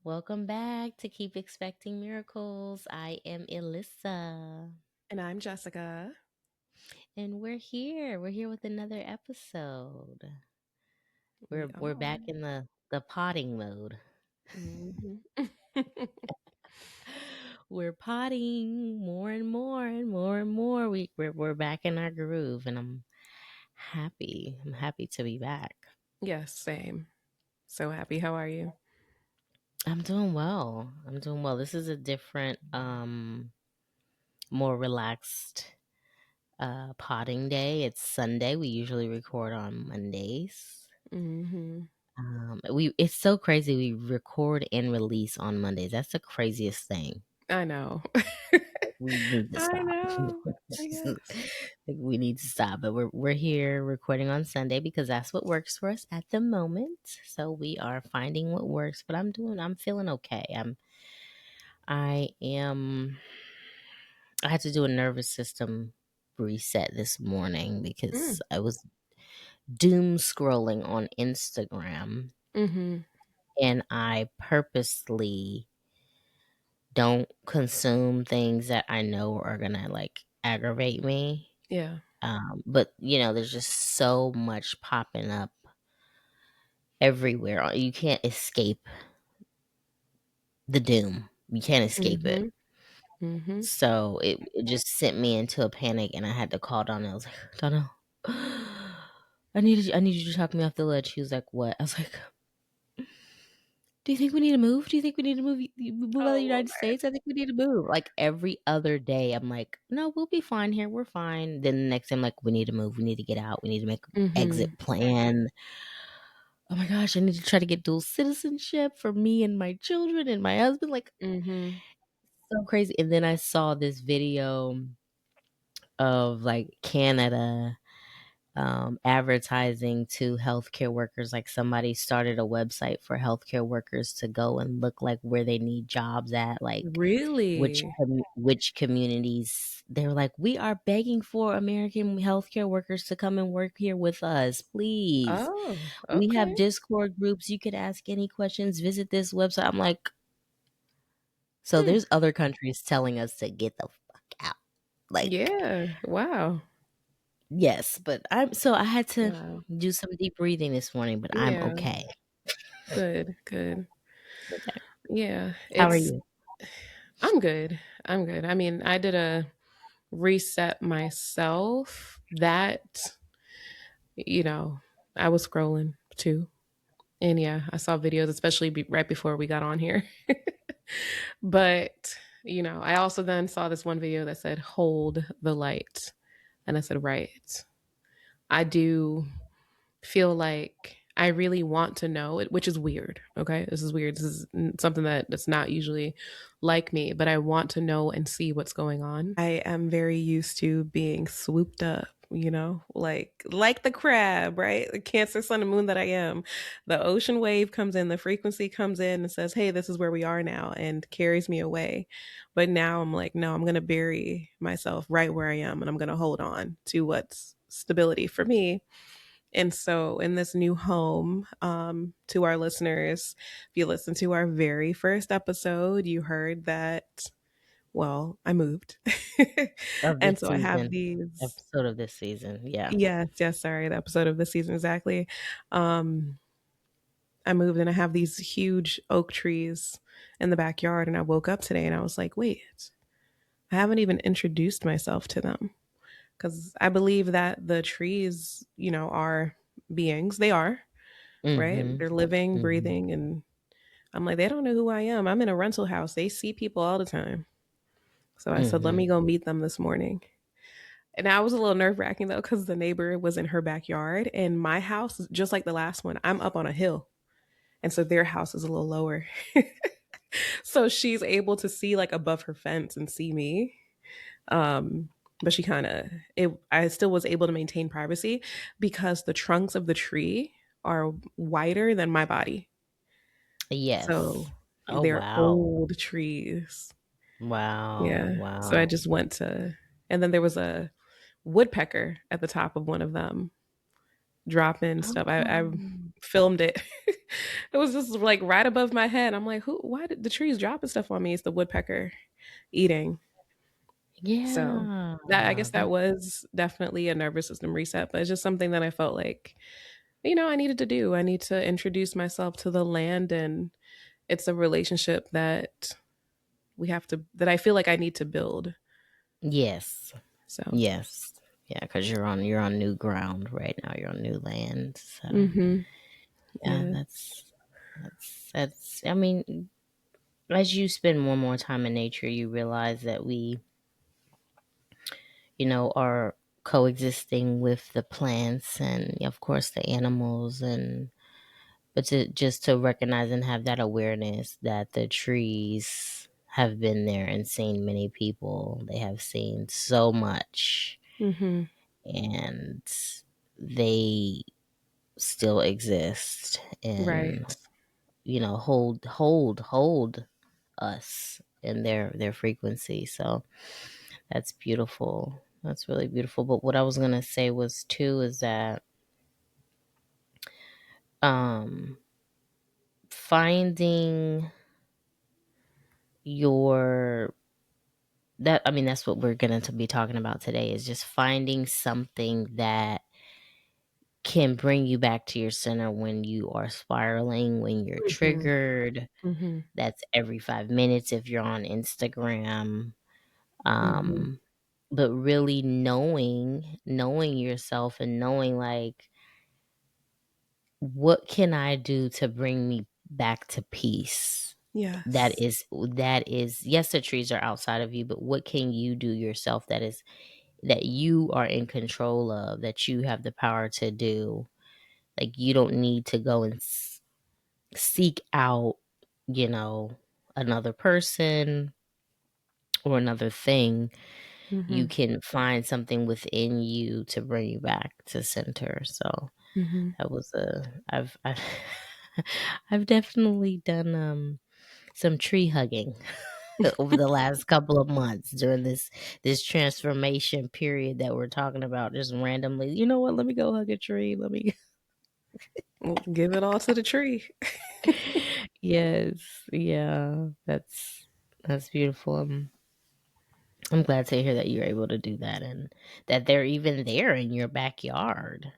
Welcome back to Keep Expecting Miracles. I am Elissa, And I'm Jessica. and we're here. We're here with another episode. We We're are. back in the potting mode. hmm We're potting more and more and more and more. We're back in our groove, and I'm happy. I'm happy to be back. Yes, same. So happy. How are you? I'm doing well. I'm doing well. This is a different, more relaxed potting day. It's Sunday. We usually record on Mondays. hmm We it's so crazy. We record and release on Mondays. That's the craziest thing. I know. We need to I stop. know. I guess. Like, we need to stop. But we're here recording on Sunday because that's what works for us at the moment. So we are finding what works. But I'm feeling okay. I am. I had to do a nervous system reset this morning because Mm. I was doom scrolling on Instagram, hmm and I purposely don't consume things that I know are gonna like aggravate me. Yeah. But there's just so much popping up everywhere. You can't escape the doom. You can't escape it. hmm hmm So it just sent me into a panic, and I had to call Donna. I was like, Donna, I need you to talk me off the ledge. She was like, what? I was like, do you think we need to move? Do you think we need to move out of the Oh, United States? I think we need to move. Like every other day, I'm like, no, we'll be fine here. We're fine. Then the next time, like, we need to move. We need to get out. We need to make an Lord. exit plan. Oh my gosh, I need to try to get dual citizenship for me and my children and my husband. Like, hmm so crazy. And then I saw this video of like Canada advertising to healthcare workers. Like somebody started a website for healthcare workers to go and look like where they need jobs at, like Really? which communities. They were like, we are begging for American healthcare workers to come and work here with us, please. Oh, We okay. have Discord groups. You could ask any questions. Visit this website. I'm like, so Hmm. there's other countries telling us to get the fuck out. Like, Yeah. Wow. yes, but I had to Wow. do some deep breathing this morning, but I'm Yeah. okay. Good. Good. Okay. Yeah. How are It's. you? I'm good. I'm good. I mean, I did a reset myself that, you know, I was scrolling too. And yeah, I saw videos, especially right before we got on here. But, I also then saw this one video that said, hold the light. And I said, right. I do feel like I really want to know it, which is weird. Okay. This is weird. This is something that's not usually like me, but I want to know and see what's going on. I am very used to being swooped up, like the crab, right? The Cancer, sun, and moon that I am. The ocean wave comes in, the frequency comes in and says, hey, this is where we are now, and carries me away. But now I'm like, no, I'm going to bury myself right where I am, and I'm going to hold on to what's stability for me. And so, in this new home, to our listeners, if you listened to our very first episode, you heard that, well, I moved. Of And this so I have season, these, episode of this season. Yeah. yes, yes, sorry, the episode of the season exactly. Um, I moved and I have these huge oak trees in the backyard. And I woke up today and I was like, wait, I haven't even introduced myself to them. Because I believe that the trees, are beings. They are, right? Mhm. They're living, Mhm. breathing. And I'm like, they don't know who I am. I'm in a rental house. They see people all the time. So I said, let me Mhm. go meet them this morning. And I was a little nerve wracking though, because the neighbor was in her backyard. And my house, just like the last one, I'm up on a hill. And so their house is a little lower. So she's able to see like above her fence and see me. Um, but she kind of, I still was able to maintain privacy because the trunks of the tree are wider than my body. Yes. So Oh, they're wow. old trees. Wow. Yeah. So I Wow. just went to, and then there was a woodpecker at the top of one of them dropping stuff. I Oh. filmed it. It was just like right above my head. I'm like, who? Why did the trees dropping stuff on me? It's the woodpecker eating. So Yeah. that, I guess that That, was definitely a nervous system reset, but it's just something that I felt like, I needed to do. I need to introduce myself to the land, and it's a relationship that that I feel like I need to build. yes. So, Yes. Yeah, because you're on new ground right now. You're on new land. So mhm. yeah, Yeah. that's I mean, as you spend more time in nature, you realize that we, are coexisting with the plants and of course the animals, and but to recognize and have that awareness that the trees have been there and seen many people. They have seen so much, Mhm. and they still exist, Right. and hold us in their frequency. So that's beautiful. That's really beautiful. But what I was gonna say was too is that um finding your that I mean that's what we're going to be talking about today, is just finding something that can bring you back to your center when you are spiraling, when you're Mhm. triggered. Mhm. That's every 5 minutes if you're on Instagram. Mhm. um but really knowing yourself and knowing, like, what can I do to bring me back to peace? that Yes. is that is yes, the trees are outside of you, but what can you do yourself that you are in control of, that you have the power to do? Like, you don't need to go and seek out, you know, another person or another thing. You Mhm. can find something within you to bring you back to center. So Mhm. that was I've I've definitely done some tree hugging over the last couple of months during this transformation period that we're talking about. Just randomly, you know what? Let me go hug a tree. Let me. Well, give it all to the tree. Yes, yeah, that's beautiful. I'm glad to hear that you're able to do that, and that they're even there in your backyard.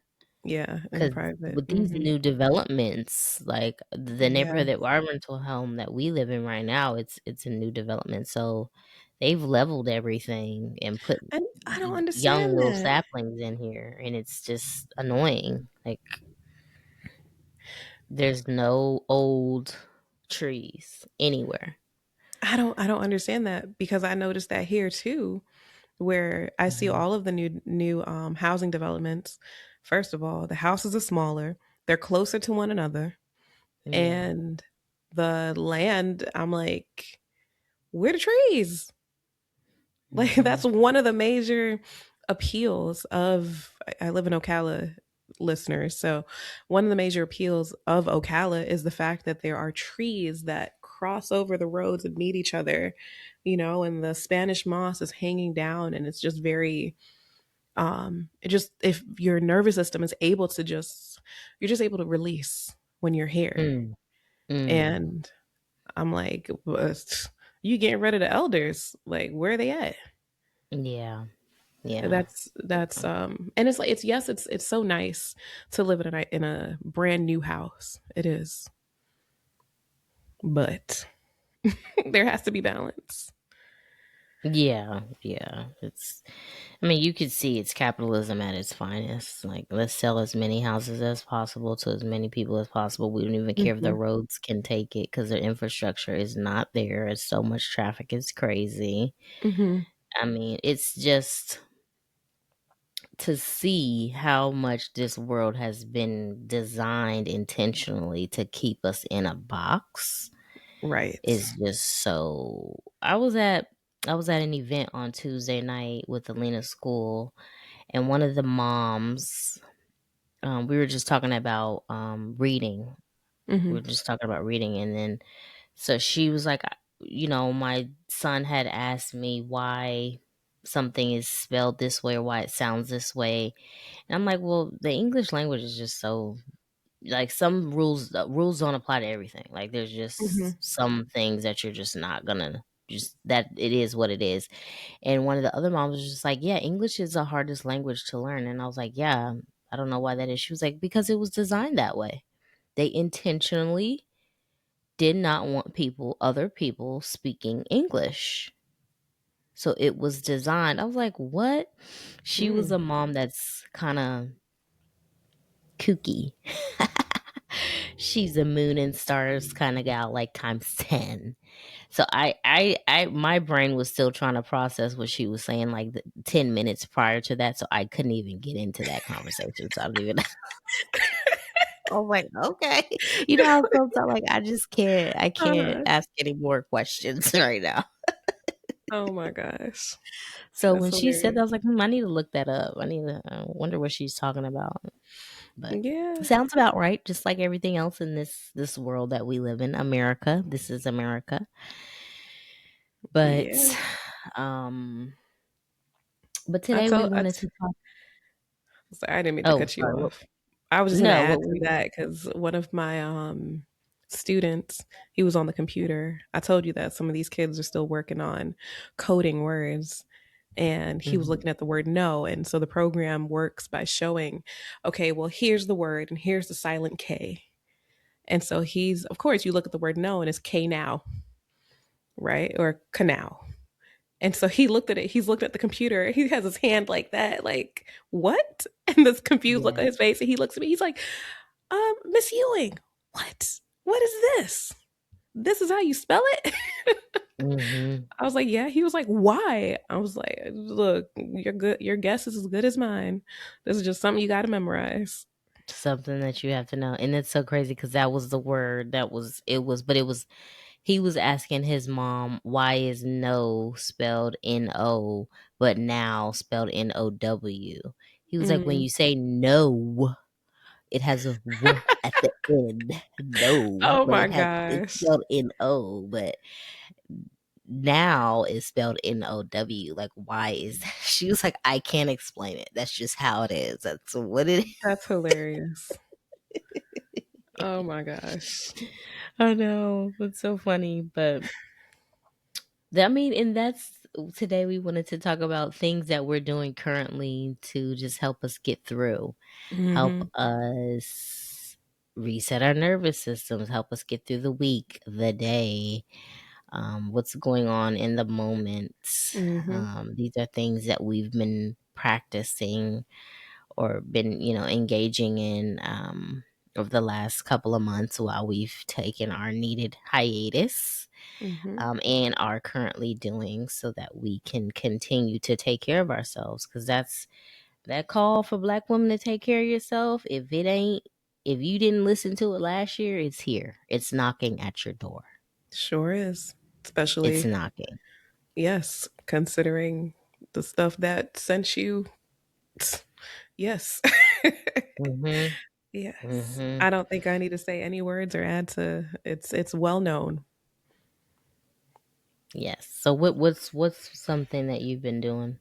Yeah, in Because private. with these Mhm. new developments, like the Yeah. neighborhood that our rental home that we live in right now, it's a new development. So they've leveled everything and put And I don't young understand little that. saplings in here, and it's just annoying. Like, there's no old trees anywhere. I don't understand that because I noticed that here too, where I see Mhm. all of the new housing developments. First of all, the houses are smaller, they're closer to one another, Yeah. and the land, I'm like, where the trees? Like Hmm. that's one of the major appeals of I live in Ocala, listeners. So one of the major appeals of Ocala is the fact that there are trees that cross over the roads and meet each other, and the Spanish moss is hanging down, and it's just very it just, if your nervous system is able to just, you're just able to release when you're here. Mm. Mm. And I'm like, "But you getting rid of the elders, like where are they at?" Yeah. Yeah. That's and it's like, it's, yes, it's so nice to live in a brand new house. It is. But there has to be balance. Yeah. Yeah. I mean, you could see it's capitalism at its finest. Like, let's sell as many houses as possible to as many people as possible. We don't even care if the Mhm. roads can take it because their infrastructure is not there. It's so much traffic. It's crazy. Mhm. I mean, it's just to see how much this world has been designed intentionally to keep us in a box Right. is just so. I was at an event on Tuesday night with Alina's school, and one of the moms, we were just talking about reading. We Mhm. were just talking about reading, and then so she was like, my son had asked me why something is spelled this way or why it sounds this way, and I'm like, well, the English language is just so like some rules don't apply to everything. Like there's Mhm. just some things that you're just not gonna just that it is what it is. And one of the other moms was just like, "Yeah, English is the hardest language to learn." And I was like, "Yeah, I don't know why that is." She was like, "Because it was designed that way. They intentionally did not want other people speaking English. So it was designed." I was like, "What?" She was Mm. a mom that's kind of kooky. She's a moon and stars kind of gal, like times 10. So my brain was still trying to process what she was saying like 10 minutes prior to that. So I couldn't even get into that conversation. So I don't even, oh, like, okay. You know how sometimes, like, I can't Uh-huh. ask any more questions right now. Oh my gosh. So That's when she said that, hilarious. I was like, I need to look that up. I need to wonder what she's talking about. But it Yeah. sounds about right, just like everything else in this world that we live in, America. This is America. Yeah. But um but I today we told I wanted t to talk. Sorry, I didn't mean to Oh, cut you sorry. off. I was just gonna No, add what to was that because one of my students, he was on the computer. I told you that some of these kids are still working on coding words, and he was mhm, looking at the word no. And so the program works by showing, okay, well, here's the word and here's the silent K. And so he's, of course, you look at the word no and it's K now, right? Or canal. And so he looked at it. He's looked at the computer. He has his hand like that, like, what? And this confused look yeah. on his face. And he looks at me. He's like, Miss Ewing, what? What is this? This is how you spell it? Mhm. I was like, yeah. He was like, why? I was like, look, you're good. Your guess is as good as mine. This is just something you got to memorize. Something that you have to know. And it's so crazy because that was the word that was it was but it was he was asking his mom why is no spelled N-O but now spelled N-O-W. He was like, when Mm. you say no, it has a w at the end. No, Oh but my it's gosh. spelled N-O, but now is spelled N-O-W. Like, why is that? She was like, I can't explain it. That's just how it is. That's what it That's hilarious. is. Oh my gosh. I know. It's so funny. But I mean, and that's today we wanted to talk about things that we're doing currently to just help us get through, help Mm-hmm. us reset our nervous systems, help us get through the week, the day, what's going on in the moment. Mm-hmm. These are things that we've been practicing or been, engaging in over the last couple of months while we've taken our needed hiatus, Mm-hmm. and are currently doing so that we can continue to take care of ourselves. Because that's that call for Black women to take care of yourself. If you didn't listen to it last year, it's here. It's knocking at your door. Sure is. It's Especially, knocking. yes, considering the stuff that sent you. Yes. Mm-hmm. Yes. Mm-hmm. I don't think I need to say any words or add to it's well known. Yes. So what's something that you've been doing?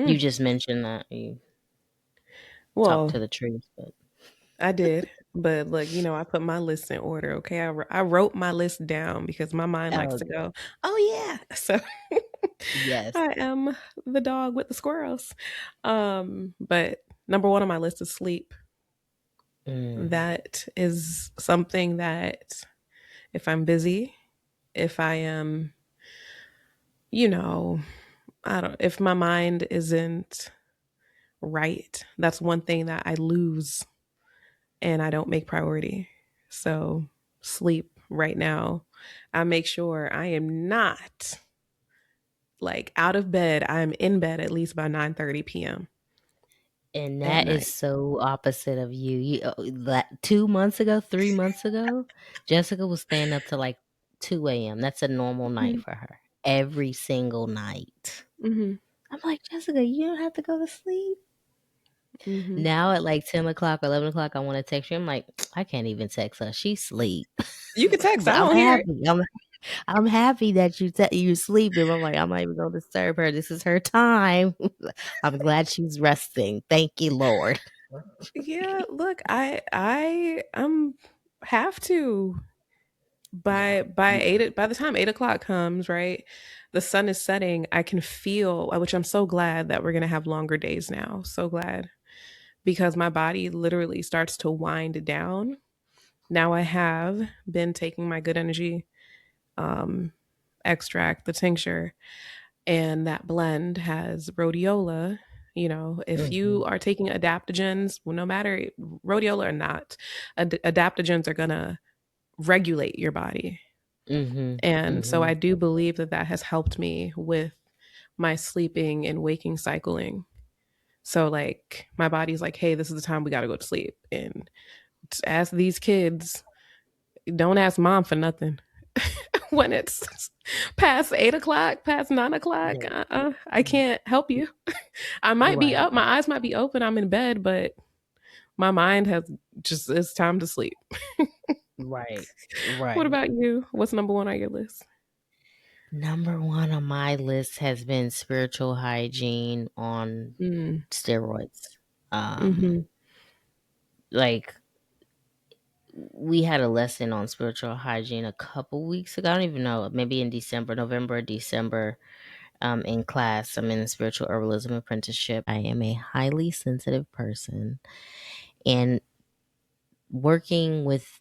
You Mm. just mentioned that you talk Well, to the trees, but I did, but look, I put my list in order. Okay, I wrote my list down because my mind likes oh, to good. go, oh yeah. So Yes. I am the dog with the squirrels. But number one on my list is sleep. Mm, That is something that if I'm busy, if I am, you know, I don't, if my mind isn't right, that's one thing that I lose and I don't make priority. So, sleep right now, I make sure I am not like out of bed. I'm in bed at least by 9:30 p.m. and at that is night. so opposite of you. That 2 months ago, 3 months ago, Jessica was staying up to like 2 a.m. That's a normal night Mhm, for her. Every single night. mhm, I'm like, Jessica, you don't have to go to sleep. mhm. Now at like 10 o'clock, 11 o'clock, I want to text you. I'm like, I can't even text her. She sleep. You can text. But I I'm don't hear it. happy. I'm happy that you sleeping. I'm like, I'm not even gonna disturb her. This is her time. I'm glad she's resting. Thank you, Lord. Yeah, look, I'm have to Yeah. by 8 by the time 8 o'clock comes, right? The sun is setting. I can feel, which I'm so glad that we're gonna have longer days now. So glad because my body literally starts to wind down. Now I have been taking my good energy um, extract, the tincture, and that blend has rhodiola. You know, if Mhm. you are taking adaptogens, well, no matter rhodiola or not, adaptogens are gonna regulate your body. Mhm. And so I Mhm. do believe that that has helped me with my sleeping and waking cycling. So like my body's like, hey, this is the time we got to go to sleep. And ask these kids, don't ask mom for nothing. When it's past 8 o'clock, past 9 o'clock, Yeah. I can't help you. I might be Right. up, my eyes might be open, I'm in bed, but my mind has just, it's time to sleep. Right. What Right. about you? What's number one on your list? Number one on my list has been spiritual hygiene on Mm, steroids. Um, mm-hmm, like we had a lesson on spiritual hygiene a couple weeks ago. I don't even know, maybe in December, November, or December, in class. I'm in a spiritual herbalism apprenticeship. I am a highly sensitive person, and working with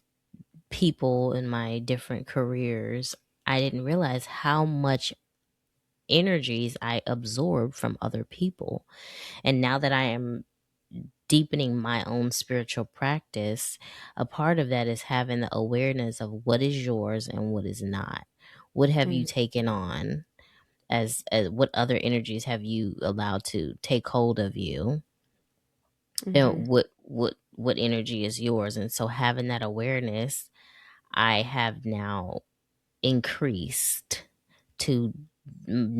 people in my different careers, I didn't realize how much energies I absorb from other people. And now that I am deepening my own spiritual practice, a part of that is having the awareness of what is yours and what is not. What have you mm, taken on, as what other energies have you allowed to take hold of you? mm-hmm, And what energy is yours? And so having that awareness, I have now increased to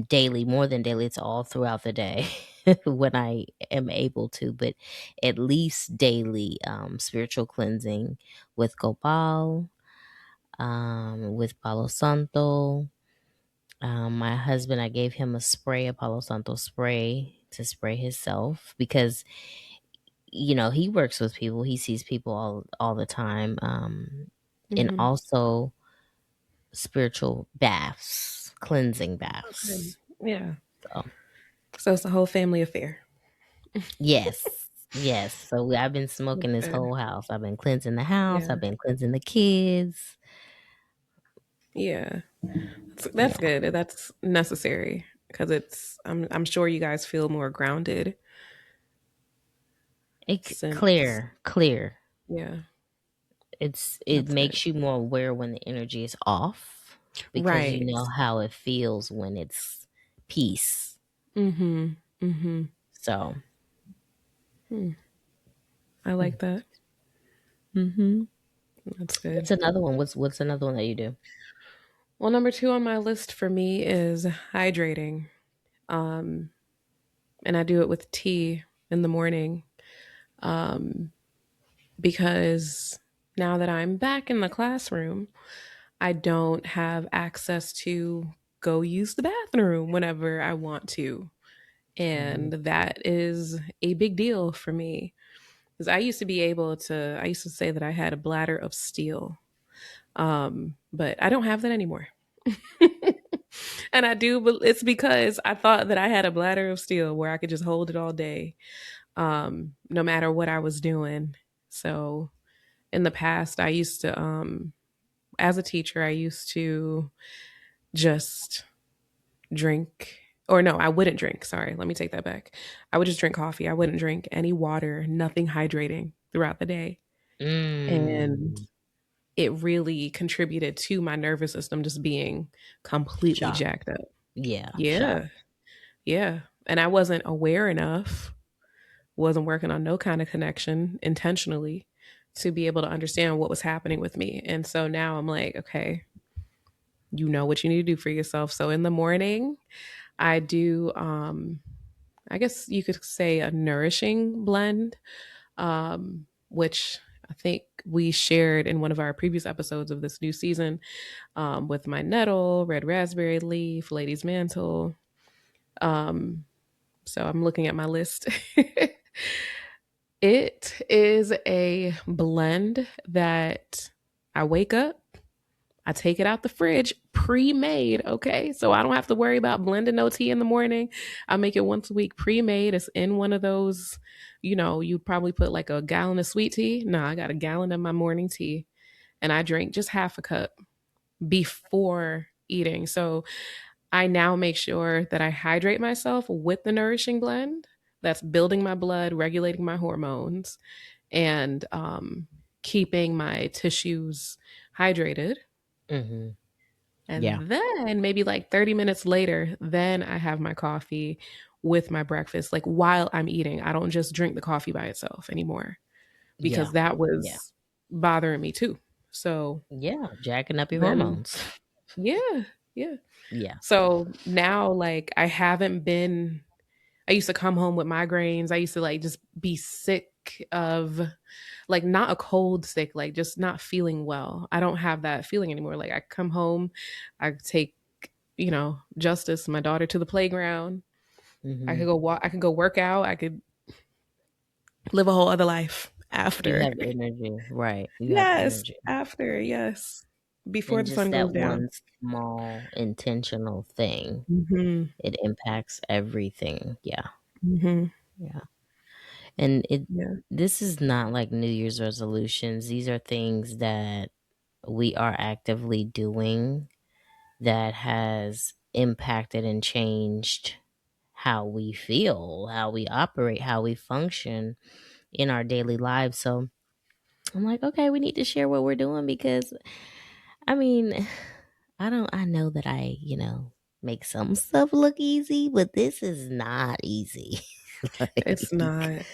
daily, more than daily. It's all throughout the day when I am able to, but at least daily, spiritual cleansing with Gopal, with Palo Santo. My husband, I gave him a spray, a Palo Santo spray to spray himself because he works with people. He sees people all the time, and mm-hmm. also spiritual baths, cleansing Okay. baths. Yeah. So So it's a whole family affair. yes, yes. So I've been That's smoking this good. whole house. I've been cleansing the house. Yeah. I've been cleansing the kids. Yeah. That's Yeah, good. That's necessary because I'm sure you guys feel more grounded since clear, clear. yeah, It that's good. makes you more aware when the energy is off because you Right. know how it feels when it's peace. Mm-hmm. Mm-hmm. So Hmm. I like that. Mm-hmm. That's good. what's another one? What's another one that you do? Well, number two on my list for me is hydrating. Um, and I do it with tea in the morning. Um, because now that I'm back in the classroom, I don't have access to go use the bathroom whenever I want to. And Mm, that is a big deal for me because I used to say that I had a bladder of steel. But I don't have that anymore. And I do, but it's because I thought that I had a bladder of steel where I could just hold it all day, no matter what I was doing. So in the past, I used to, as a teacher, I used to just drink, or no, I wouldn't drink. Sorry, let me take that back. I would just drink coffee. I wouldn't drink any water, nothing hydrating throughout the day. And mm, it really contributed to my nervous system just being completely shock. jacked up. Yeah, shock. Yeah. Yeah. And I wasn't aware enough, wasn't working on no kind of connection intentionally to be able to understand what was happening with me. And so now I'm like, okay, you know what you need to do for yourself. So in the morning, I do I guess you could say a nourishing blend, which I think we shared in one of our previous episodes of this new season, with my nettle, red raspberry leaf, lady's mantle. Um, so I'm looking at my list. It is a blend that I wake up, I take it out the fridge, pre-made, okay? So I don't have to worry about blending no tea in the morning. I make it once a week, pre-made. It's in one of those, you probably put like a gallon of sweet tea. No, I got a gallon of my morning tea, and I drink just half a cup before eating. So I now make sure that I hydrate myself with the nourishing blend that's building my blood, regulating my hormones, and keeping my tissues hydrated. Hmm. Yeah. And then maybe like 30 minutes later, then I have my coffee with my breakfast, like while I'm eating. I don't just drink the coffee by itself anymore because Yeah. that Yeah. was bothering me too. So Yeah. Jacking up your then, hormones. yeah, yeah. Yeah. So now, like, I used to come home with migraines. I used to like just be sick of, like, not a cold sick, like just not feeling well. I don't have that feeling anymore. Like, I come home, I take, Justice, my daughter, to the playground. I Hmm. could go walk, I could go work out, I could live a whole other life You after. have energy. Right. You have Yes, energy. after, yes. Before And the just sun goes that down. one small intentional thing, Mhm. it impacts everything. Yeah. Mhm. Yeah. And Yeah. this is not like New Year's resolutions. These are things that we are actively doing that has impacted and changed how we feel, how we operate, how we function in our daily lives. So I'm like, okay, we need to share what we're doing because I mean, I know that make some stuff look easy, but this is not easy. It's Like, not.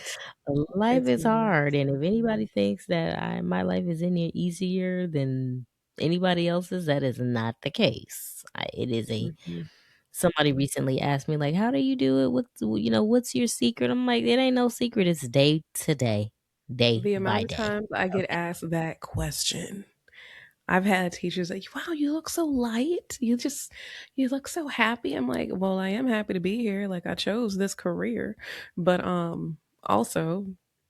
life It's is not. hard. And if anybody thinks that my life is any easier than anybody else's, that is not the case. It is a Mhm. Somebody recently asked me like, "How do you do it? What's your secret?" I'm like, "It ain't no secret. It's day to day, day The amount by of day." times I get Okay. asked that question. I've had teachers like, "Wow, you look so light. You look so happy." I'm like, "Well, I am happy to be here. Like I chose this career, but also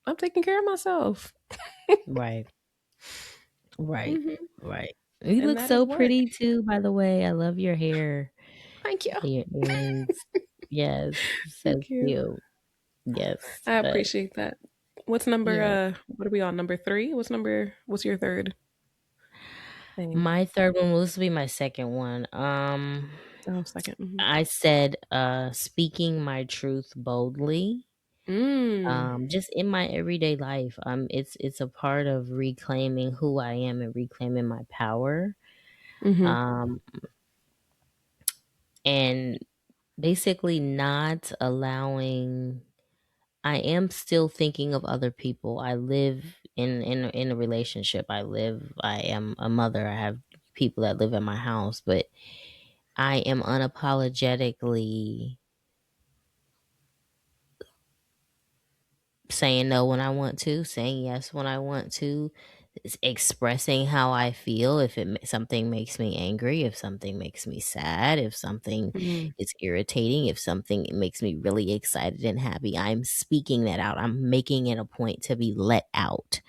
I'm taking care of myself." Right. Right. Hmm. Right. You And look that is so work. pretty too, by the way. I love your hair Thank you. and your earrings. Yes, so Thank you. cute. Yes, I but appreciate that. What's number yeah. what are we on? Number 3? What's your third thing? My third one will this be my second one. Oh, second. Mhm. I said speaking my truth boldly. Mm. Just in my everyday life. It's a part of reclaiming who I am and reclaiming my power. Mhm. Um and basically not allowing I am still thinking of other people. I live in a relationship. I am a mother. I have people that live in my house, but I am unapologetically saying no when I want to, saying yes when I want to, expressing how I feel. If something makes me angry, if something makes me sad, if something Mhm. is irritating, if something makes me really excited and happy, I'm speaking that out. I'm making it a point to be let out,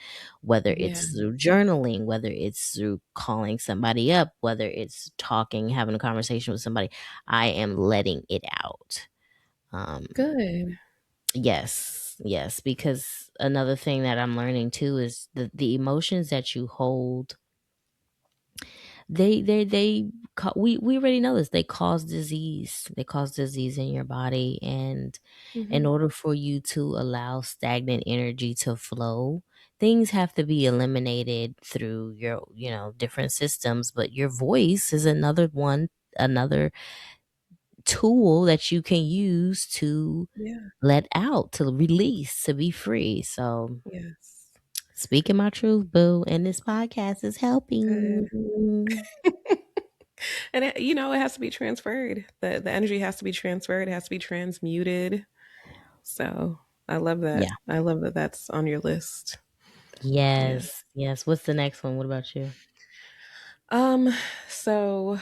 whether Yeah. it's through journaling, whether it's through calling somebody up, whether it's talking, having a conversation with somebody. I am letting it out. Um, Good. Yes, yes, because another thing that I'm learning too is the emotions that you hold, we already know this. They cause disease. They cause disease in your body, and in Mhm. order for you to allow stagnant energy to flow, things have to be eliminated through your, different systems, but your voice is another tool that you can use to Yeah. let out, to release, to be free. So, Yes. speaking my truth, boo, and this podcast is helping. Good. And it has to be transferred. The energy has to be transferred. It has to be transmuted. So I love that. Yeah. I love that that's on your list. Yeah. Yes. Yes. What's the next one? What about you? Um. So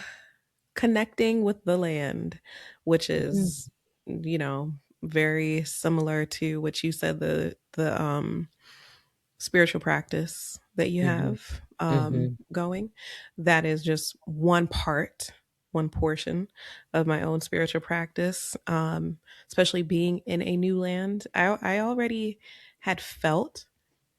connecting with the land, which Mm. is, you know, very similar to what you said, the spiritual practice that you Mhm. have Mhm. going. That is just one part, one portion of my own spiritual practice, especially being in a new land. I already had felt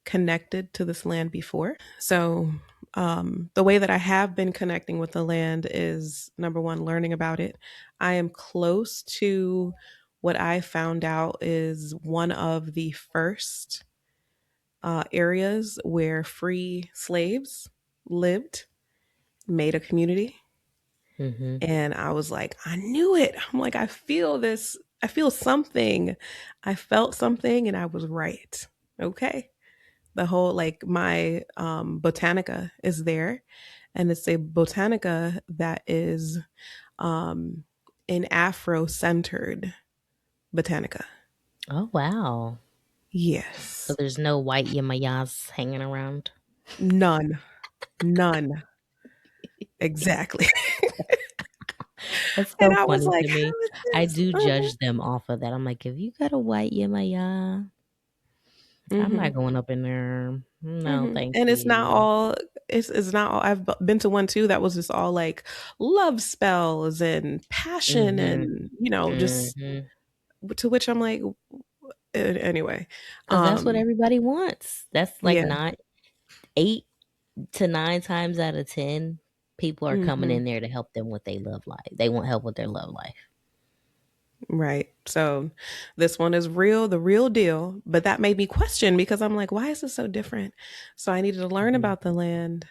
connected to this land before. So, the way that I have been connecting with the land is number one, learning about it. I am close to what I found out is one of the first areas where free slaves lived, made a community. Mhm. And I was like, I knew it. I'm like, I feel this. I feel something. I felt something and I was right. Okay. The whole, like, my botanica is there, and it's a botanica that is um an Afro centered botanica. Oh wow. So Yes. there's no white yamayas hanging around. None. None. Exactly. That's And so I was funny like, to me. how is I this? do judge them off of that. I'm like, if you got a white yamaya, I'm Mm-hmm. not going up in there. No, Mm-hmm. thank And it's not you. all. It's not all. I've been to one too that was just all like love spells and passion Mhm. and just Mhm. to which I'm like, anyway. Because that's what Um, everybody wants. That's like yeah. not 8 to 9 times out of 10, people are coming Mm-hmm. in there to help them with their love life. They want help with their love life. Right. So this one is real, the real deal. But that made me question because I'm like, why is this so different? So I needed to learn Mhm. about the land.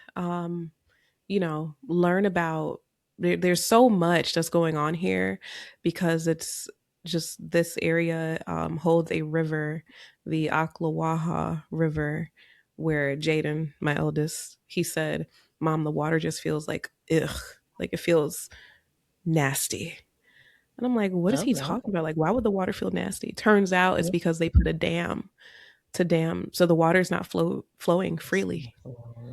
Learn about there's so much that's going on here because it's just this area holds a river, the Ocklawaha River, where Jaden, my eldest, he said, Mom, the water just feels like ugh, like it feels nasty. And I'm like, what is Oh he no. talking about? Like, why would the water feel nasty? Turns out it's because they put a dam to dam, so the water is not flowing freely.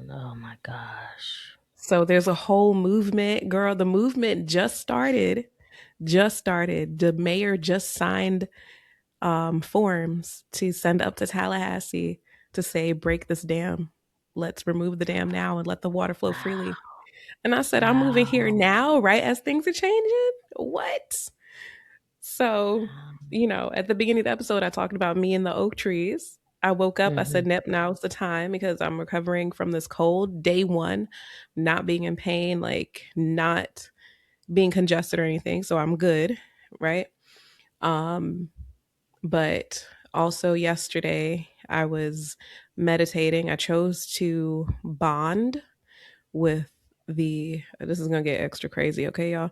Oh my gosh. So there's a whole movement, girl. The movement just started. Just started. The mayor just signed forms to send up to Tallahassee to say, break this dam. Let's remove the dam now and let the water flow freely. And I said, I'm moving here Wow. now, right as things are changing. What? So, Wow. at the beginning of the episode, I talked about me and the oak trees. I woke up, I said, Mhm. Nep, now's the time because I'm recovering from this cold. Day one, not being in pain, like not being congested or anything. So I'm good, right? Um, but also yesterday, I was meditating. I chose to bond with this is gonna get extra crazy, okay, y'all.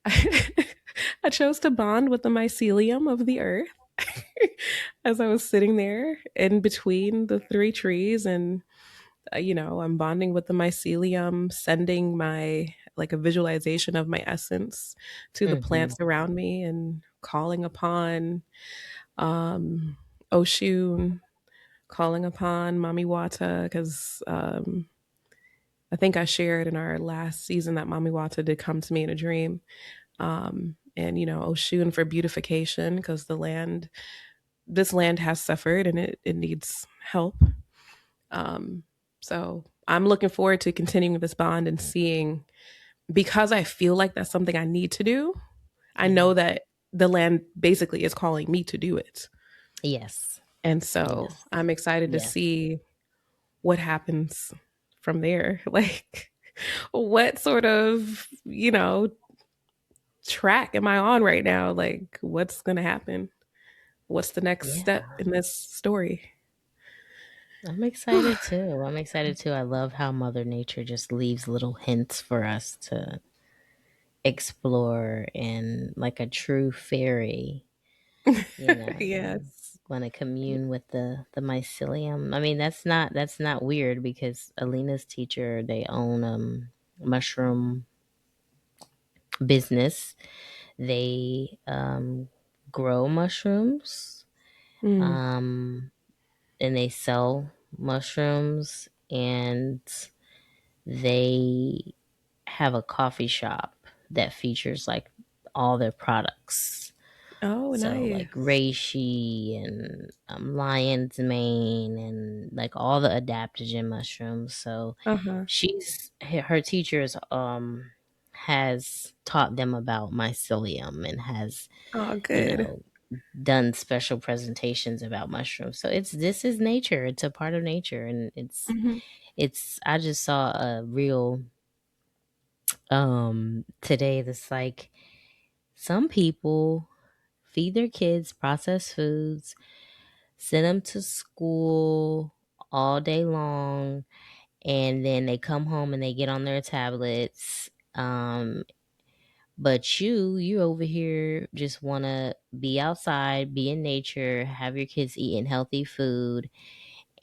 I chose to bond with the mycelium of the earth as I was sitting there in between the three trees, and I'm bonding with the mycelium, sending my like a visualization of my essence to the Mhm. plants around me, and calling upon um, Oshun, calling upon Mami Wata, because I think I shared in our last season that Mami Wata did come to me in a dream. And Oshun for beautification because this land has suffered and it needs help. Um, so I'm looking forward to continuing this bond and seeing, because I feel like that's something I need to do. I Yeah. know that the land basically is calling me to do it. Yes. And so Yes. I'm excited to Yes. see what happens from there. Like, what sort of, track am I on right now? Like, what's going to happen? What's the next Yeah. step in this story? I'm excited too. I'm excited too. I love how Mother Nature just leaves little hints for us to explore and like a true fairy, Yes. want to commune with the mycelium. I mean, that's not weird because Alina's teacher, they own mushroom business. They grow mushrooms, Mm, um and they sell mushrooms, and they have a coffee shop that features like all their products. Oh, So like nice. reishi and lion's mane and like all the adaptogen mushrooms. So Uh-huh. her teachers has taught them about mycelium and has, Oh, you good. know, done special presentations about mushrooms. So this is nature. It's a part of nature, and Mhm. it's I just saw a real today that's like some people feed their kids processed foods, send them to school all day long, and then they come home and they get on their tablets. But you over here just want to be outside, be in nature, have your kids eating healthy food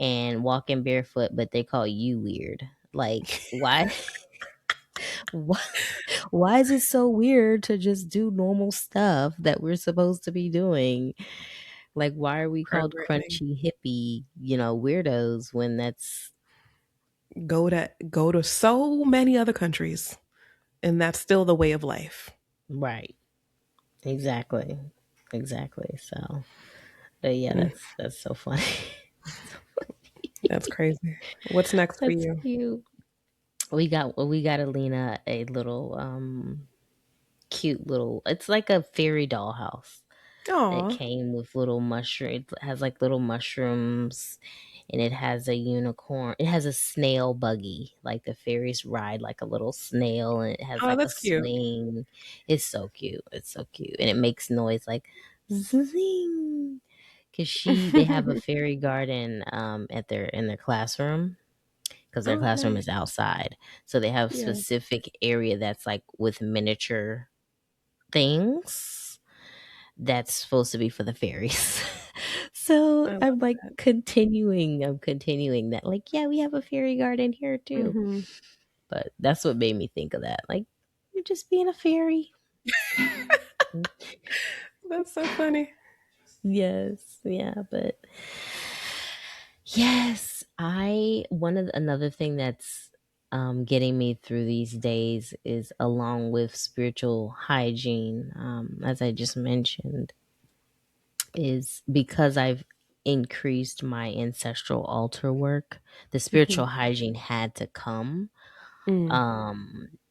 and walking barefoot, but they call you weird. Like, why? Why, why is it so weird to just do normal stuff that we're supposed to be doing? Like, why are we called Programming. crunchy hippie, weirdos when that's Go to so many other countries, and that's still the way of life. right? Exactly. Exactly. So, but yeah, Mm, that's so funny. that's crazy. What's next for That's you? cute. We got Alina a little cute little, it's like a fairy doll house that Aw. came with little mushroom. It has like little mushrooms, and it has a unicorn. It has a snail buggy, like the fairies ride like a little snail, and it has Oh, like a that's cute. swing. It's so cute. It's so cute, and it makes noise like zing. Cause they have a fairy garden at their classroom, because their Oh, classroom nice. is outside. So they have Yeah. specific area that's like with miniature things that's supposed to be for the fairies. So I love I'm like that. continuing that. Like, yeah, we have a fairy garden here too. Mhm. But that's what made me think of that. Like, you're just being a fairy. That's so funny. Yes, yeah, but yes, I one of another thing that's getting me through these days is, along with spiritual hygiene, as I just mentioned, is because I've increased my ancestral altar work. The spiritual Mhm. hygiene had to come, Mm.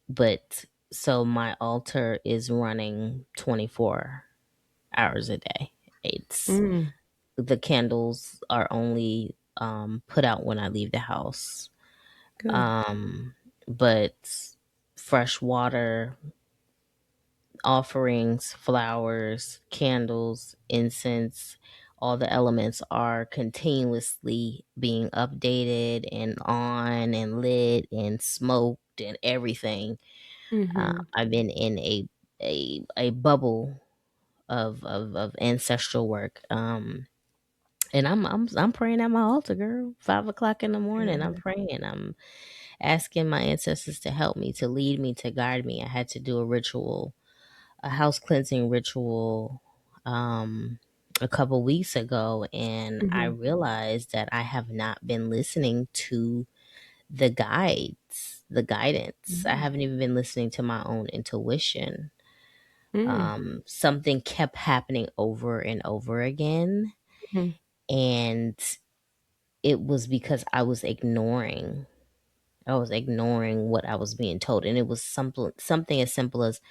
but so my altar is running 24 hours a day. It's Mm. the candles are only put out when I leave the house. Good. But fresh water, offerings, flowers, candles, incense, all the elements are continuously being updated and on and lit and smoked and everything. Mhm. I've been in a bubble of ancestral work. And I'm praying at my altar, girl. 5 o'clock in the morning, I'm Yeah. praying. I'm asking my ancestors to help me, to lead me, to guide me. I had to do a ritual, a house cleansing ritual, a couple weeks ago, and I Mhm. realized that I have not been listening to the guidance. I Mm. haven't even been listening to my own intuition. Mm. Something kept happening over and over again, Mhm. and it was because I was ignoring what I was being told, and it was something as simple as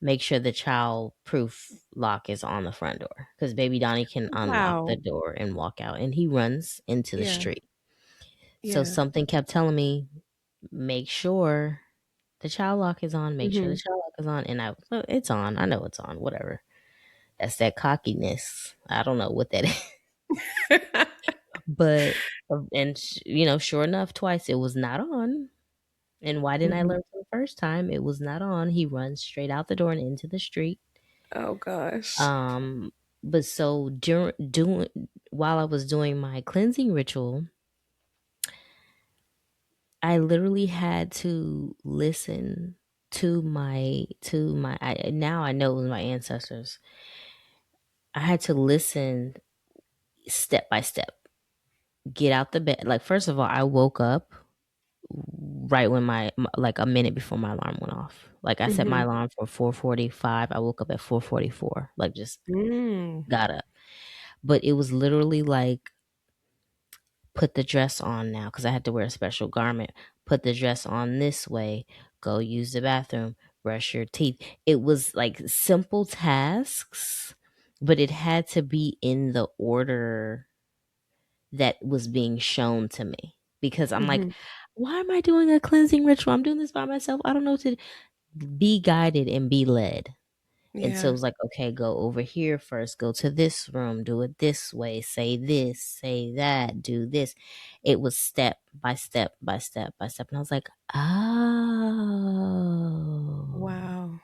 make sure the child proof lock is on the front door, because baby Donnie can unlock the Wow. door and walk out, and he runs into the Yeah. street. So Yeah. something kept telling me, make sure the child lock is on, make sure the Mhm. child lock is on, and well, it's on. I know it's on. Whatever. That's that cockiness. I don't know what that is. But sure enough, twice it was not on. And why didn't I Mhm. learn from the first time? It was not on. He runs straight out the door and into the street. Oh gosh. Um, but so during doing while I was doing my cleansing ritual, I literally had to listen now I know it was my ancestors. I had to listen step by step. Get out the bed. Like, first of all, I woke up right when like a minute before my alarm went off. Like I set my Mhm. alarm for 4:45. I woke up at 4:44. Like just Mm. got up. But it was literally like put the dress on now because I had to wear a special garment. Put the dress on this way. Go use the bathroom. Brush your teeth. It was like simple tasks, but it had to be in the order that was being shown to me because I'm like, Mhm. why am I doing a cleansing ritual? I'm doing this by myself. I don't know what to be guided and be led. And so it Yeah. was like, okay, go over here first, go to this room, do it this way, say this, say that, do this. It was step by step by step by step. And I was like, oh, Wow.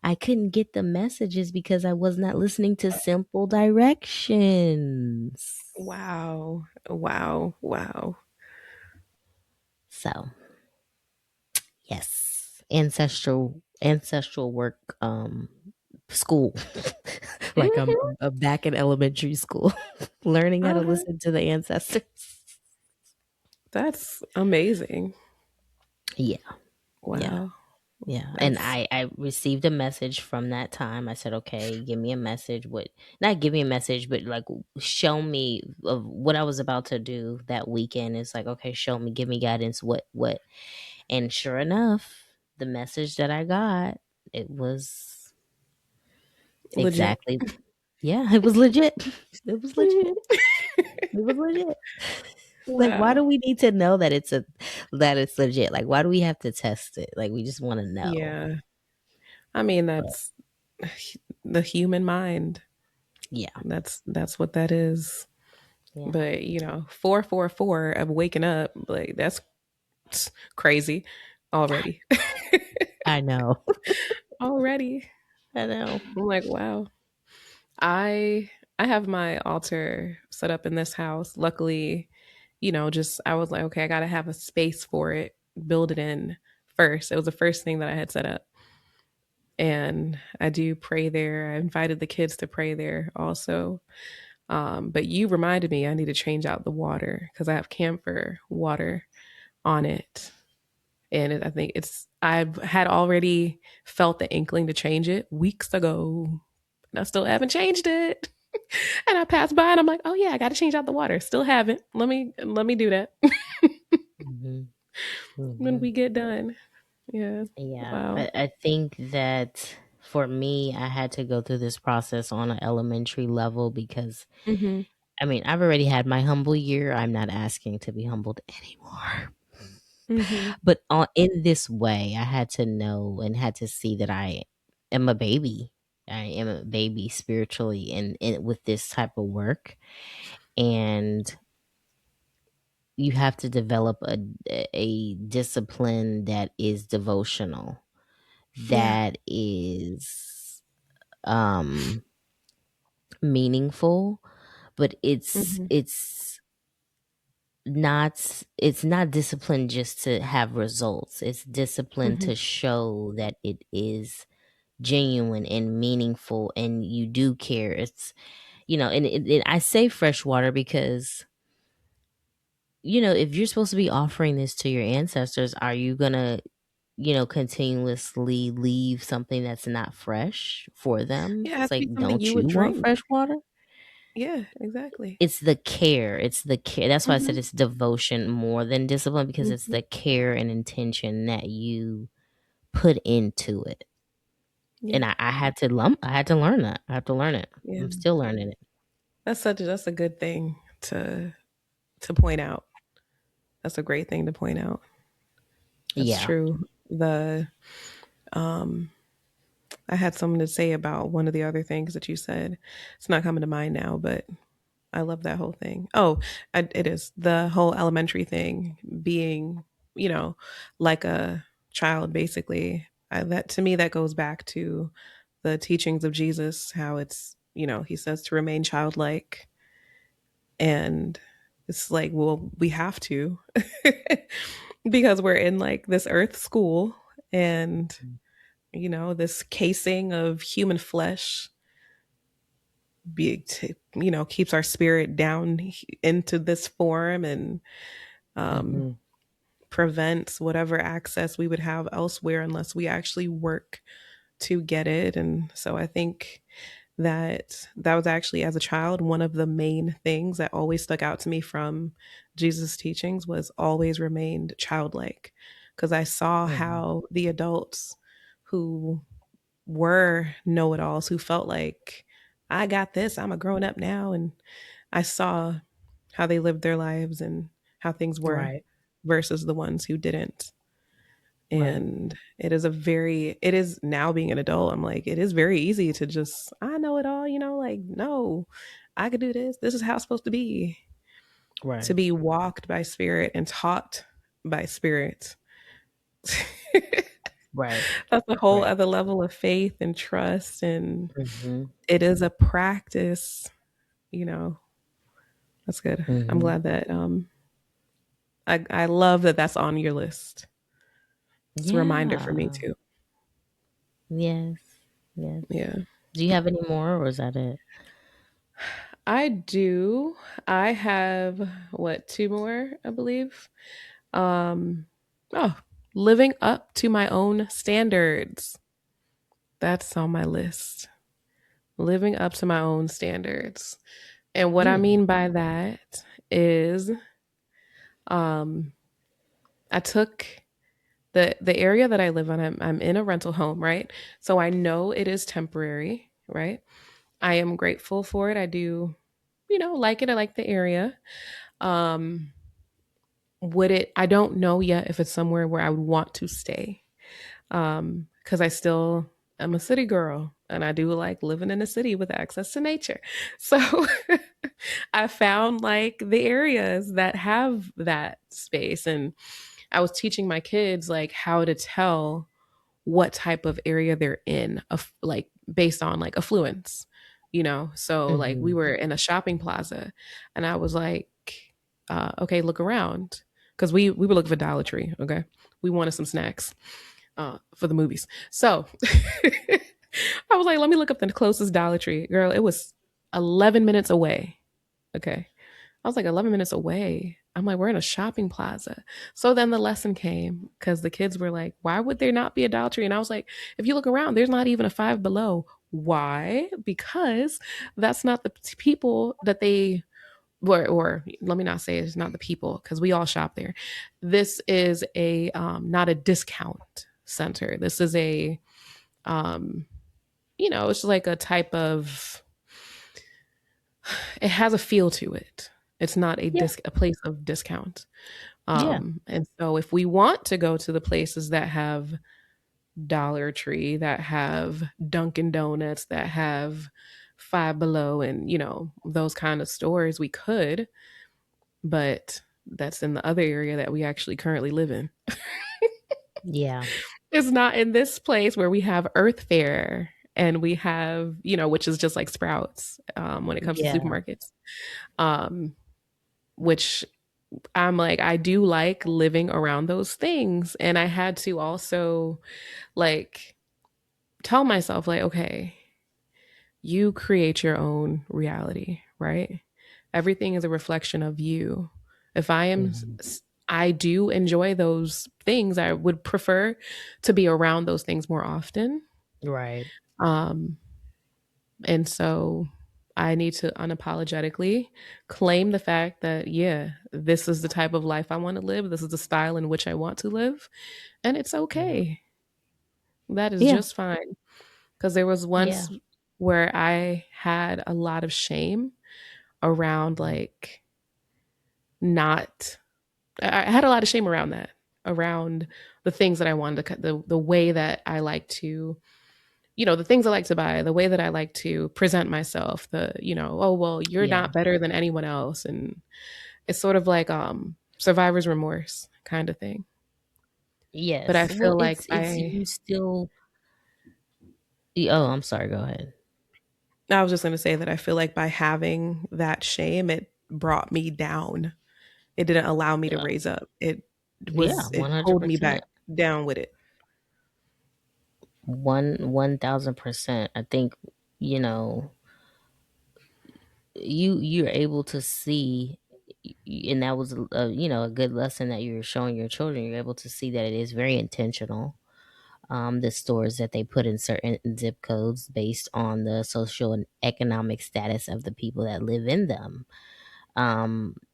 I couldn't get the messages because I was not listening to simple directions. Wow. Wow. Wow. So yes, ancestral work school. Like Mhm. I'm back in elementary school learning how to Uh-huh. listen to the ancestors. That's amazing. Yeah, yeah, Wow. yeah. And That's I received a message from that time. I said, okay, give me a message. What, not give me a message, but like show me of what I was about to do that weekend. It's like, okay, show me, give me guidance. What? And sure enough, the message that I got, it was legit. exactly, yeah, it was legit. It was legit. Mhm. It was legit. Like, why Wow. do we need to know that it's legit? Like, why do we have to test it? Like, we just want to know. Yeah. I mean, But that's the human mind. yeah, That's what that is. yeah, But 444 of waking up, like that's crazy already. I know. Already. I know. I'm like, wow. I I have my altar set up in this house. Luckily, just I was like, okay, I gotta have a space for it, build it in first. It was the first thing that I had set up. And I do pray there. I invited the kids to pray there also. But you reminded me I need to change out the water because I have camphor water on it. And I think I've had already felt the inkling to change it weeks ago. And I still haven't changed it. And I passed by and I'm like, oh yeah, I got to change out the water. Still haven't. Let me do that Hmm. when Hmm. we get done. Yeah. Yeah, Wow. I think that for me, I had to go through this process on an elementary level because Mhm. I mean, I've already had my humble year. I'm not asking to be humbled anymore. Mhm. But in this way, I had to know and had to see that I am a baby. I am a baby spiritually and with this type of work. And you have to develop a discipline that is devotional, Yeah. that is um meaningful, but Mhm. it's not discipline just to have results. It's discipline Mhm. to show that it is genuine and meaningful and you do care. It's and I say fresh water because if you're supposed to be offering this to your ancestors, are you gonna continuously leave something that's not fresh for them? Yeah, it has It's to like, be something don't you would you want drink. fresh water? Yeah, exactly. It's the care. It's the care. That's why I said Mhm. it's devotion more than discipline because it's Mhm. the care and intention that you put into it. And Yeah. I had to learn that. I have to learn it. Yeah. I'm still learning it. That's a good thing to point out. That's a great thing to point out. That's Yeah. true. The um I had something to say about one of the other things that you said. It's not coming to mind now, but I love that whole thing. Oh, it is the whole elementary thing being, you know, like a child, basically. That to me, that goes back to the teachings of Jesus, how he says to remain childlike. And it's like, well, we have to because we're in like this earth school and, this casing of human flesh keeps our spirit down into this form and um Hmm. prevents whatever access we would have elsewhere unless we actually work to get it. And so I think that was actually, as a child, one of the main things that always stuck out to me from Jesus' teachings was always remained childlike, because I saw Mhm. how the adults who were know-it-alls, who felt like, I got this, I'm a grown up now, and I saw how they lived their lives and how things were Right. versus the ones who didn't. Right. And it is now, being an adult, I'm like, it is very easy to just, I know it all, like, no, I could do this. This is how it's supposed to be. To Right. be walked by spirit and taught by spirit. Right. That's a whole Right. other level of faith and trust. And Mhm. it is a practice, you know. That's good. I'm Mhm. glad that I love that that's on your list. It's a reminder for me Yeah. too. Yes. Yes. Yeah. Do you have any more, or is that it? I do. I have what, two more, I believe. Um oh, living up to my own standards. That's on my list. Living up to my own standards. And what I Mm. mean by that is um I took the area that I live in. I'm in a rental home, right? So I know it is temporary, right? I am grateful for it. I do, like it. I like the area. Um would it I don't know yet if it's somewhere where I would want to stay. Because I still am a city girl and I do like living in a city with access to nature. So I found like the areas that have that space, and I was teaching my kids like how to tell what type of area they're in, of like based on like affluence, So like we Mhm. were in a shopping plaza, and I was like, okay, look around, because we were looking for Dollar Tree. Okay, we wanted some snacks for the movies. So I was like, let me look up the closest Dollar Tree. Girl, it was 11 minutes away. Okay. I was like 11 minutes away. I'm like, we're in a shopping plaza. So then the lesson came because the kids were like, why would there not be a Dollar Tree? And I was like, if you look around, there's not even a Five Below. Why? Because that's not the people that they or let me not say it's not the people, because we all shop there. This is a not a discount center. This is a um, it's like a type of, it has a feel to it. It's not Yeah. a place of discount. Yeah. And so if we want to go to the places that have Dollar Tree, that have Dunkin' Donuts, that have Five Below, and those kind of stores, we could, but that's in the other area that we actually currently live in. Yeah. It's not in this place where we have Earth Fare and we have, which is just like Sprouts when it comes to Yeah. supermarkets. Um, which I'm like, I do like living around those things. And I had to also like tell myself, like, okay, you create your own reality, right? Everything is a reflection of you. If I am, Mhm. I do enjoy those things. I would prefer to be around those things more often. Right. Um, and so I need to unapologetically claim the fact that, yeah, this is the type of life I want to live. This is the style in which I want to live. And it's Yeah. okay. That is Yeah. just fine. Because there was Yeah. once where I had a lot of shame around Mhm. like not, I had a lot of shame around that, around the things that I wanted to, the way that I like to, the things I like to buy, the way that I like to present myself, oh, well, you're Yeah. not better than anyone else. And it's sort of like survivor's remorse kind of thing. But I Yes. Well, feel like it's you still. Oh, I'm sorry. Go ahead. I was just going to say that I feel like by having that shame, it brought me down. It didn't allow me to Yeah. raise up. Yeah. It One hundred pulled me percent. back down with it. 1,000%. I think you know you're able to see. and that was a good lesson that you're showing your children. You're able to see that it is very intentional. The stores that they put in certain zip codes based on the social and economic status of the people that live in them.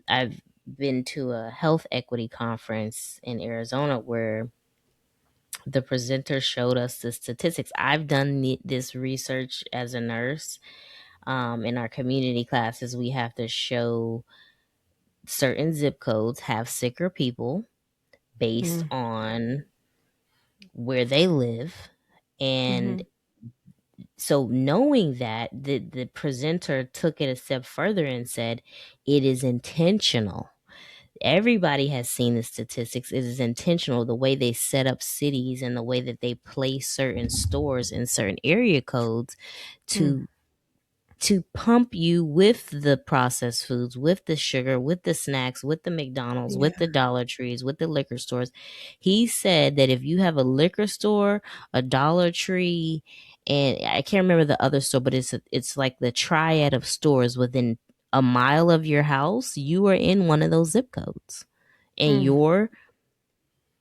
I've been to a health equity conference in Arizona where the presenter showed us the statistics. I've done this research as a nurse. In our community classes, we have to show certain zip codes have sicker people based Mm, on where they live. And mhm, so knowing that, the presenter took it a step further and said it is intentional. Everybody has seen the statistics. It is intentional, the way they set up cities and the way that they place certain stores in certain area codes mm. to pump you with the processed foods, with the sugar, with the snacks, with the McDonald's, Yeah. with the Dollar Trees, with the liquor stores. He said that if you have a liquor store, a Dollar Tree, and I can't remember the other store, but it's like the triad of stores within a mile of your house, you are in one of those zip codes, and Mm,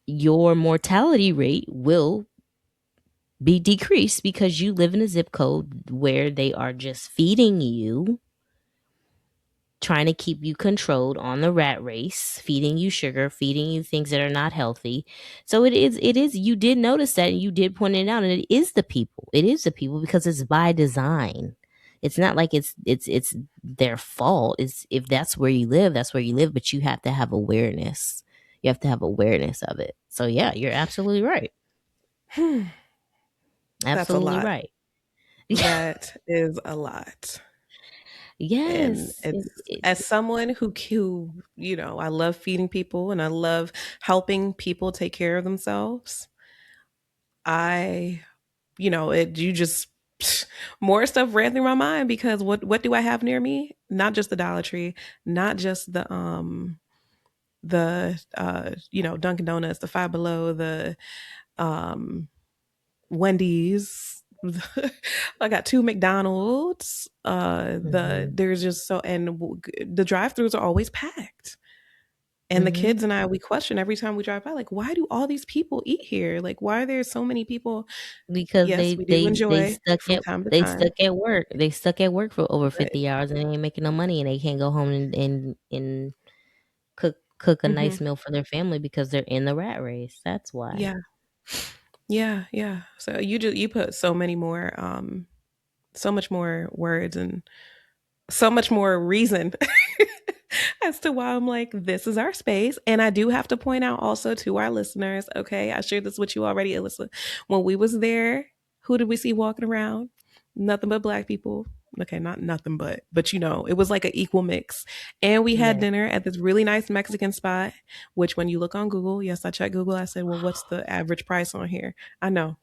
your mortality rate will be decreased because you live in a zip code where they are just feeding you, trying to keep you controlled on the rat race, feeding you sugar, feeding you things that are not healthy. So it is you did notice that, and you did point it out, and it is the people. It is the people because it's by design. It's not like it's their fault. It's, if that's where you live, that's where you live, but you have to have awareness. You have to have awareness of it. So yeah, you're absolutely right. hmm. That's a Absolutely lot. right. That is a lot. And Yes. it's as someone who I love feeding people and I love helping people take care of themselves. I, it you just more stuff ran through my mind because what do I have near me? Not just the Dollar Tree, not just the Dunkin' Donuts, the Five Below, the um Wendy's. I got two McDonald's. Mm-hmm. There's just the drive-throughs are always packed. And the Mm-hmm. kids and I, we question every time we drive by, like, why do all these people eat here? Like, why are there so many people? Because Yes, we do enjoy from time to they time, stuck at work. They stuck at work for over but 50 hours and they ain't making no money, and they can't go home and cook a mhm, nice meal for their family because they're in the rat race. That's why. yeah, yeah, yeah. So you put so much more words and so much more reason as to why I'm like, this is our space. And I do have to point out also to our listeners, okay, I shared this with you already, Alyssa. When we was there, who did we see walking around? Nothing but black people. Okay, not nothing but it was like an equal mix. And we had Yes. dinner at this really nice Mexican spot, which when you look on Google, yes, I checked Google. I said, well, what's the average price on here? I know.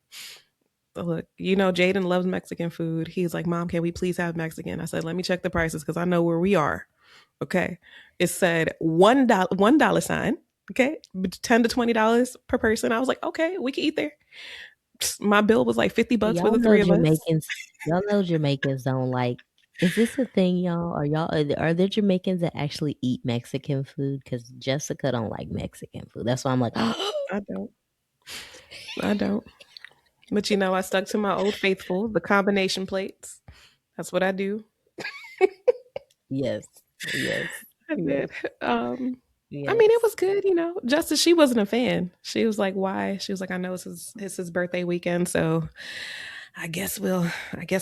Look, Jaden loves Mexican food. He's like, Mom, can we please have Mexican? I said, let me check the prices because I know where we are. Okay. It said $1 sign. Okay. $10 to $20 per person. I was like, okay, we can eat there. My bill was like $50 for Y'all the know three of us. Jamaicans don't like. Is this a thing, y'all? Are there Jamaicans that actually eat Mexican food? Because Jessica don't like Mexican food. That's why I'm like, I don't. I don't. But I stuck to my old faithful, the combination plates. That's what I do. yes, yes, I yes, did. I mean, it yes. was good. Justice, she wasn't a fan. She was like, "Why?" She was like, "I know it's his birthday weekend, so I guess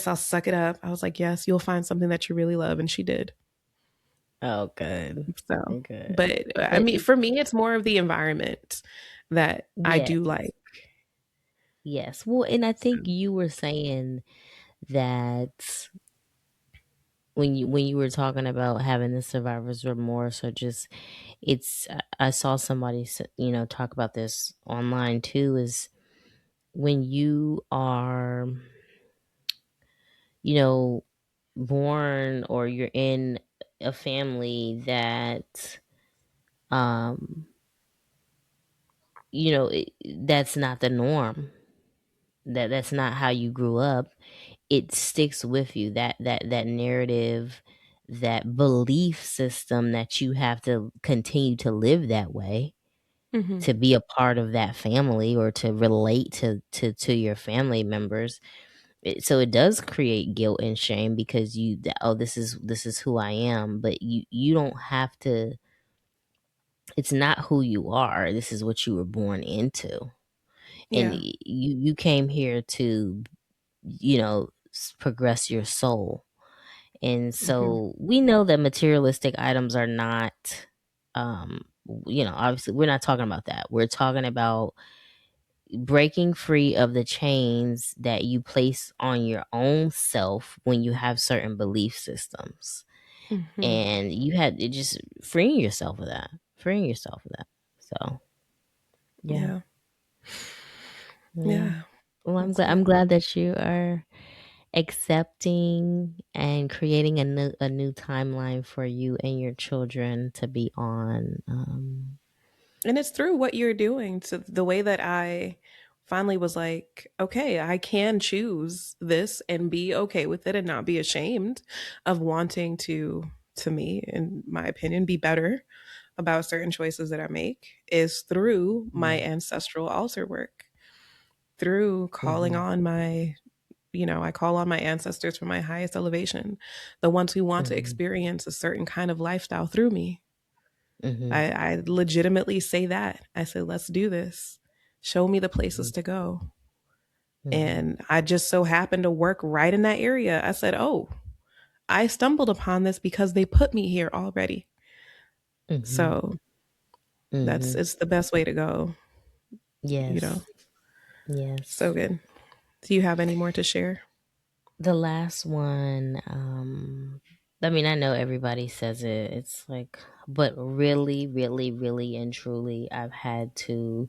I'll suck it up." I was like, "Yes, you'll find something that you really love," and she did. Oh, good, So, good. but I But mean, for me, it's more of the environment that I yes, do like. yes. Well, and I think So, you were saying that when you were talking about having the survivor's remorse, or just I saw somebody talk about this online too. Is when you are you know born, or you're in a family that um that's not the norm, that's not how you grew up. It sticks with you, that narrative, that belief system that you have to continue to live that way Mhm. to be a part of that family or to relate to your family members. So it does create guilt and shame because oh, this is who I am, but you don't have to. It's not who you are. This is what you were born into, and Yeah. you came here to progress your soul. And Mhm. so we know that materialistic items are not, obviously we're not talking about that. We're talking about breaking free of the chains that you place on your own self when you have certain belief systems. Mhm. And you had it just freeing yourself of that, freeing yourself of that. So, yeah. Yeah. Yeah. Yeah. Well, I'm That's glad. I'm good. glad that you are accepting and creating a new timeline for you and your children to be on. And it's through what you're doing to the way that I finally was like, okay, I can choose this and be okay with it and not be ashamed of wanting to me, in my opinion, be better about certain choices that I make is through my Mm, ancestral altar work, through calling mhm, on my, I call on my ancestors from my highest elevation, the ones who want to mhm, experience a certain kind of lifestyle through me. mhm, I legitimately say that. I said, let's do this. Show me the places mhm, to go. mhm, And I just so happened to work right in that area. I said, oh, I stumbled upon this because they put me here already. mhm, So that's mhm. it's the best way to go, you know. Yes, So yes. good. Do you have any more to share? The last one, I mean, I know everybody says it. It's like, but really, really, really, and truly, I've had to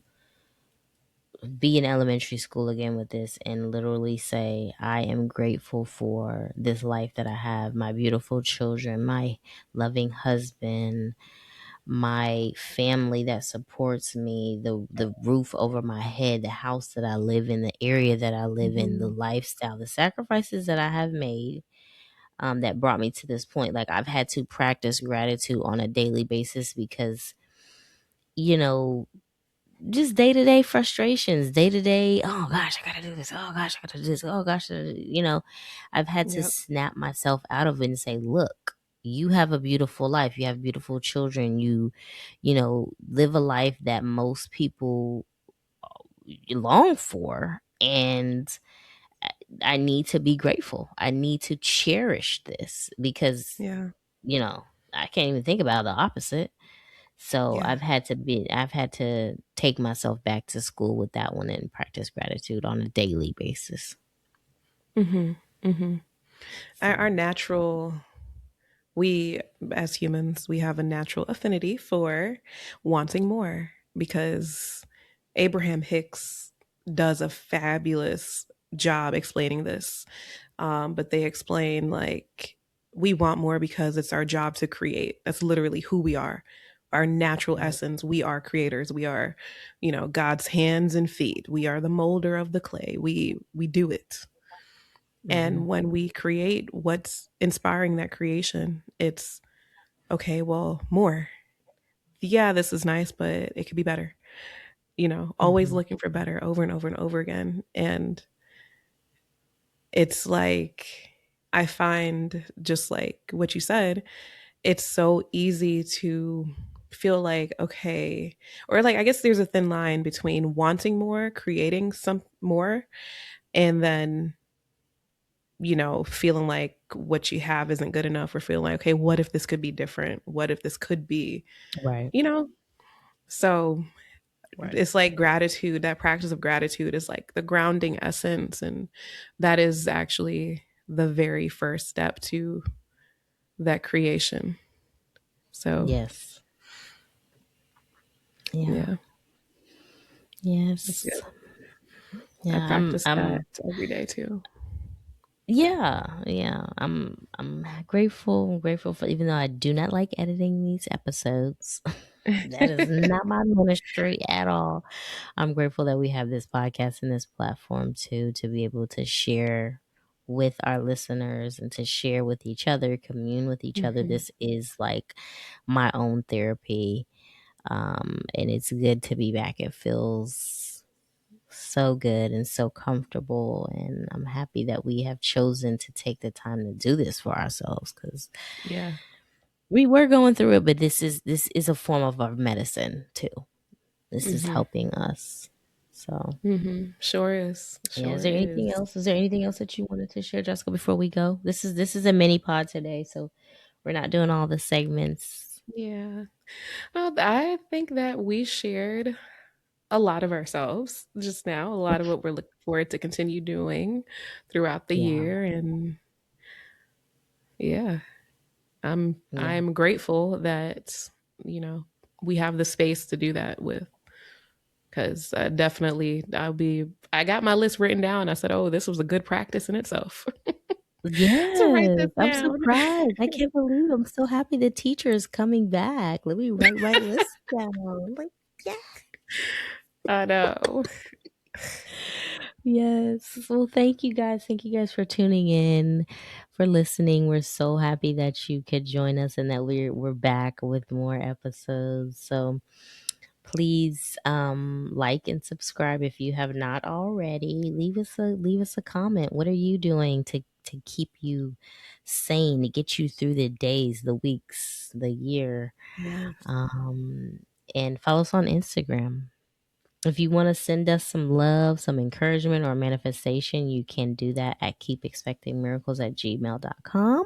be in elementary school again with this and literally say, I am grateful for this life that I have, my beautiful children, my loving husband, my family that supports me, the roof over my head, the house that I live in, the area that I live in, the Mhm. lifestyle, the sacrifices that I have made, that brought me to this point. Like I've had to practice gratitude on a daily basis because, you know, just day to day frustrations, day to day, oh gosh, I gotta do this. Oh gosh, I gotta do this. Oh gosh, I've had to Yep. snap myself out of it and say, look, you have a beautiful life. You have beautiful children. Live a life that most people long for. And I need to be grateful. I need to cherish this because, Yeah. you know, I can't even think about the opposite. So Yeah. I've had to take myself back to school with that one and practice gratitude on a daily basis. Mhm. Mhm. Our So, natural we as humans, we have a natural affinity for wanting more because Abraham Hicks does a fabulous job explaining this. But they explain like we want more because it's our job to create. That's literally who we are. Our natural right. essence. We are creators. We are, God's hands and feet. We are the molder of the clay. We do it. Hmm. And when we create what's inspiring that creation, it's okay, well, more. Yeah, this is nice, but it could be better. Always Hmm. looking for better over and over and over again. And it's like, I find just like what you said, it's so easy to feel like, okay, or like, I guess there's a thin line between wanting more, creating some more, and then, feeling like what you have isn't good enough or feeling like, okay, what if this could be different? What if this could be, Right. you know? So Right. it's like gratitude, that practice of gratitude is like the grounding essence. And that is actually the very first step to that creation. So, Yes. Yeah. yeah, that's Yes. good. I Yeah. I'm. practice I'm. that every day too. Yeah. Yeah. I'm grateful. I'm grateful for, even though I do not like editing these episodes. That is not my ministry at all. I'm grateful that we have this podcast and this platform too, to be able to share with our listeners and to share with each other, commune with each other. Hmm. This is like my own therapy. And it's good to be back. It feels so good and so comfortable. And I'm happy that we have chosen to take the time to do this for ourselves because Yeah. we were going through it, but this is a form of our medicine too. This is Hmm. helping us. So Hmm. Sure is. yeah, is Sure there anything is. else? Is there anything else that you wanted to share, Jessica, before we go? This is a mini pod today, so we're not doing all the segments. Yeah. Well, I think that we shared a lot of ourselves just now, a lot of what we're looking forward to continue doing throughout the Yeah. year. And yeah, Yeah. I'm grateful that, you know, we have the space to do that with. Because definitely, I got my list written down. I said, oh, this was a good practice in itself to write Yes. this I'm down. surprised. I can't believe I'm so happy the teacher is coming back. Let me write lists down. Like, yeah. I know. Yes. Well, thank you guys. Thank you guys for tuning in, for listening. We're so happy that you could join us and that we're back with more episodes. So please like and subscribe if you have not already. Leave us a comment. What are you doing to keep you sane, to get you through the days, the weeks, the year? Yes. Um and follow us on Instagram. If you want to send us some love, some encouragement, or manifestation, you can do that at keepexpectingmiracles@gmail.com.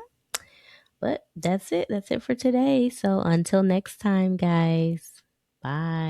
But that's it. That's it for today. So until next time, guys. Bye.